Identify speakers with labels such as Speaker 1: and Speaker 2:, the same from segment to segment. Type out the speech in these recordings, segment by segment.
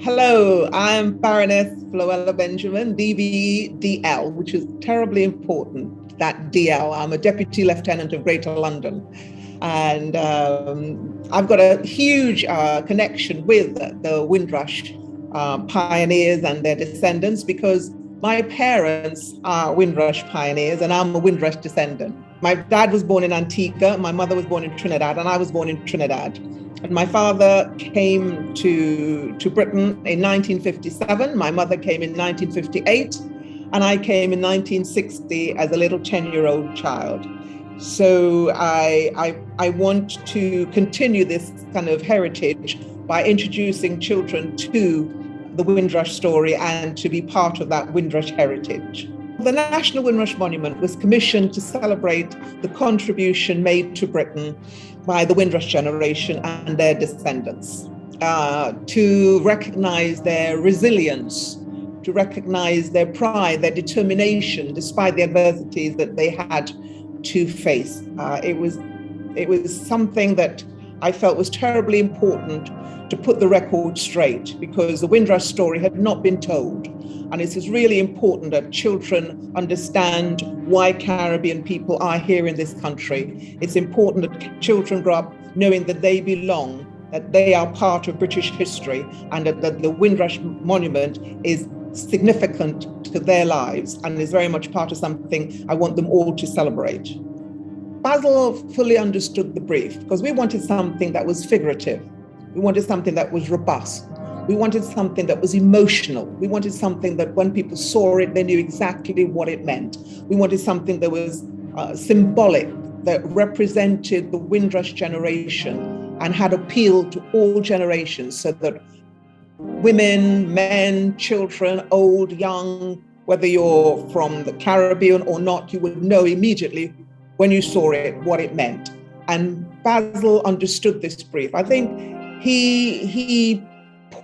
Speaker 1: Hello, I'm Baroness Floella Benjamin DBE DL, which is terribly important, that DL. I'm a Deputy Lieutenant of Greater London. And I've got a huge connection with the Windrush pioneers and their descendants because my parents are Windrush pioneers and I'm a Windrush descendant. My dad was born in Antigua, my mother was born in Trinidad, and I was born in Trinidad. And my father came to Britain in 1957, my mother came in 1958, and I came in 1960 as a little 10-year-old child. So I want to continue this kind of heritage by introducing children to the Windrush story and to be part of that Windrush heritage. The National Windrush Monument was commissioned to celebrate the contribution made to Britain by the Windrush Generation and their descendants, to recognize their resilience, to recognize their pride, their determination, despite the adversities that they had to face. It was something that I felt was terribly important to put the record straight because the Windrush story had not been told. And it is really important that children understand why Caribbean people are here in this country. It's important that children grow up knowing that they belong, that they are part of British history, and that the Windrush Monument is significant to their lives and is very much part of something I want them all to celebrate. Basil fully understood the brief because we wanted something that was figurative. We wanted something that was robust. We wanted something that was emotional. We wanted something that when people saw it, they knew exactly what it meant. We wanted something that was symbolic, that represented the Windrush generation and had appeal to all generations so that women, men, children, old, young, whether you're from the Caribbean or not, you would know immediately when you saw it what it meant. And Basil understood this brief. I think he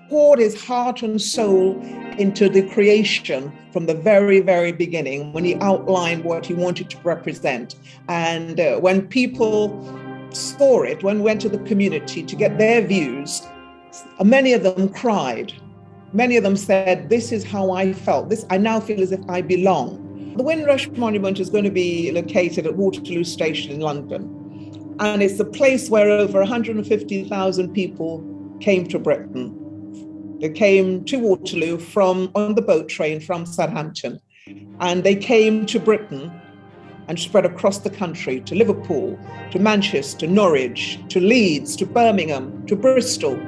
Speaker 1: poured his heart and soul into the creation from the very, very beginning when he outlined what he wanted to represent. And when people saw it, when we went to the community to get their views, many of them cried. Many of them said, "This is how I felt. I now feel as if I belong." The Windrush Monument is going to be located at Waterloo Station in London. And it's a place where over 150,000 people came to Britain. They came to Waterloo on the boat train from Southampton. And they came to Britain and spread across the country to Liverpool, to Manchester, Norwich, to Leeds, to Birmingham, to Bristol.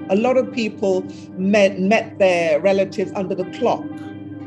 Speaker 1: A lot of people met their relatives under the clock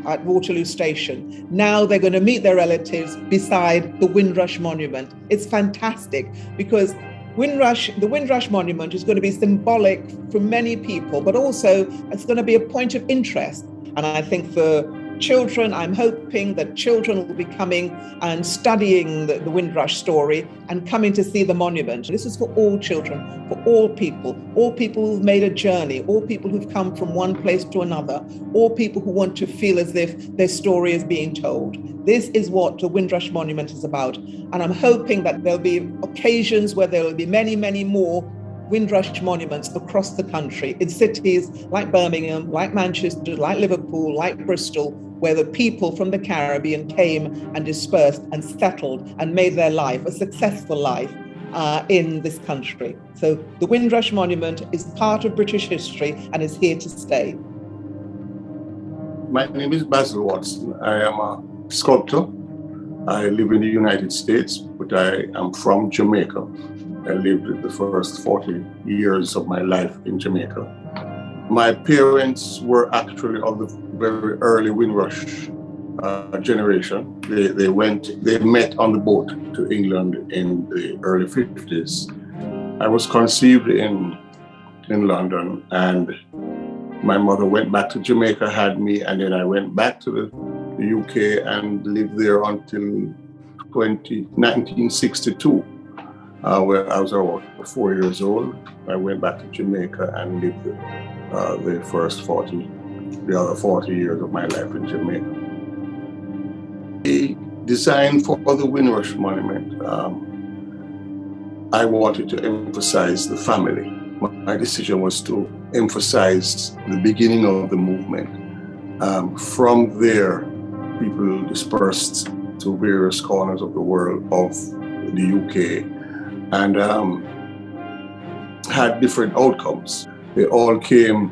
Speaker 1: at Waterloo Station. Now they're going to meet their relatives beside the Windrush Monument. It's fantastic because the Windrush Monument is going to be symbolic for many people, but also it's going to be a point of interest. And I think for children, I'm hoping that children will be coming and studying the Windrush story and coming to see the monument. This is for all children, for all people who've made a journey, all people who've come from one place to another, all people who want to feel as if their story is being told. This is what the Windrush Monument is about. And I'm hoping that there'll be occasions where there will be many, many more Windrush monuments across the country in cities like Birmingham, like Manchester, like Liverpool, like Bristol, where the people from the Caribbean came and dispersed and settled and made their life a successful life in this country. So the Windrush Monument is part of British history and is here to stay.
Speaker 2: My name is Basil Watson. I am a sculptor. I live in the United States, but I am from Jamaica. I lived the first 40 years of my life in Jamaica. My parents were actually of the very early Windrush generation. They met on the boat to England in the early 50s. I was conceived in London, and my mother went back to Jamaica, had me, and then I went back to the UK and lived there until 1962. Where I was about 4 years old. I went back to Jamaica and lived the other 40 years of my life in Jamaica. The design for the Windrush Monument, I wanted to emphasize the family. My decision was to emphasized the beginning of the movement. From there, people dispersed to various corners of the world of the UK and had different outcomes. They all came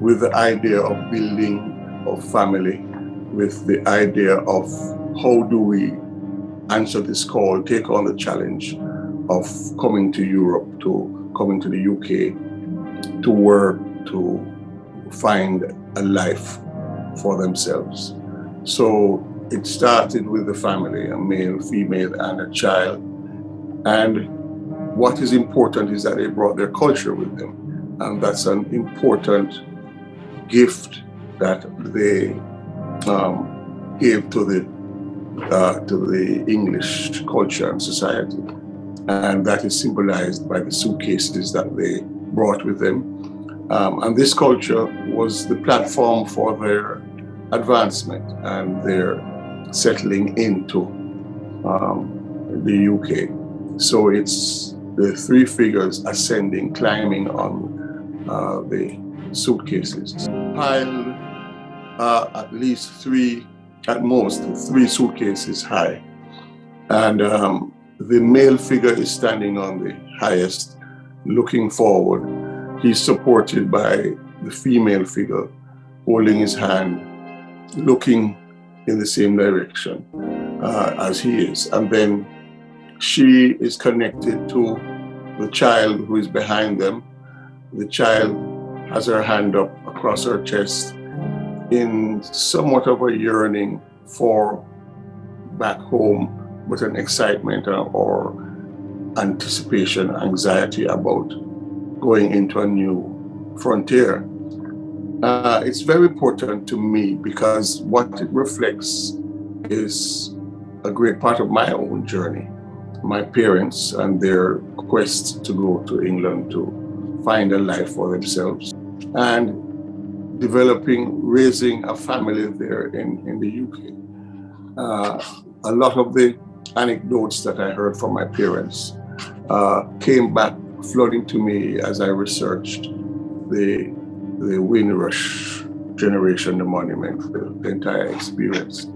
Speaker 2: with the idea of building a family, with the idea of how do we answer this call, take on the challenge of coming to Europe, to coming to the UK, to work, to find a life for themselves. So it started with the family, a male, female, and a child. And what is important is that they brought their culture with them. And that's an important gift that they gave to the English culture and society. And that is symbolized by the suitcases that they brought with them. And this culture was the platform for their advancement and their settling into the UK. So it's the three figures ascending, climbing on the suitcases. Piled at least three, at most three suitcases high. And the male figure is standing on the highest, looking forward. He's supported by the female figure, holding his hand, looking in the same direction as he is. And then she is connected to the child who is behind them. The child has her hand up across her chest in somewhat of a yearning for back home, with an excitement or anticipation, anxiety about going into a new frontier. It's very important to me because what it reflects is a great part of my own journey. My parents and their quest to go to England to find a life for themselves, and developing, raising a family there in the UK. A lot of the anecdotes that I heard from my parents came back flooding to me as I researched the Windrush Generation, the monument, the entire experience.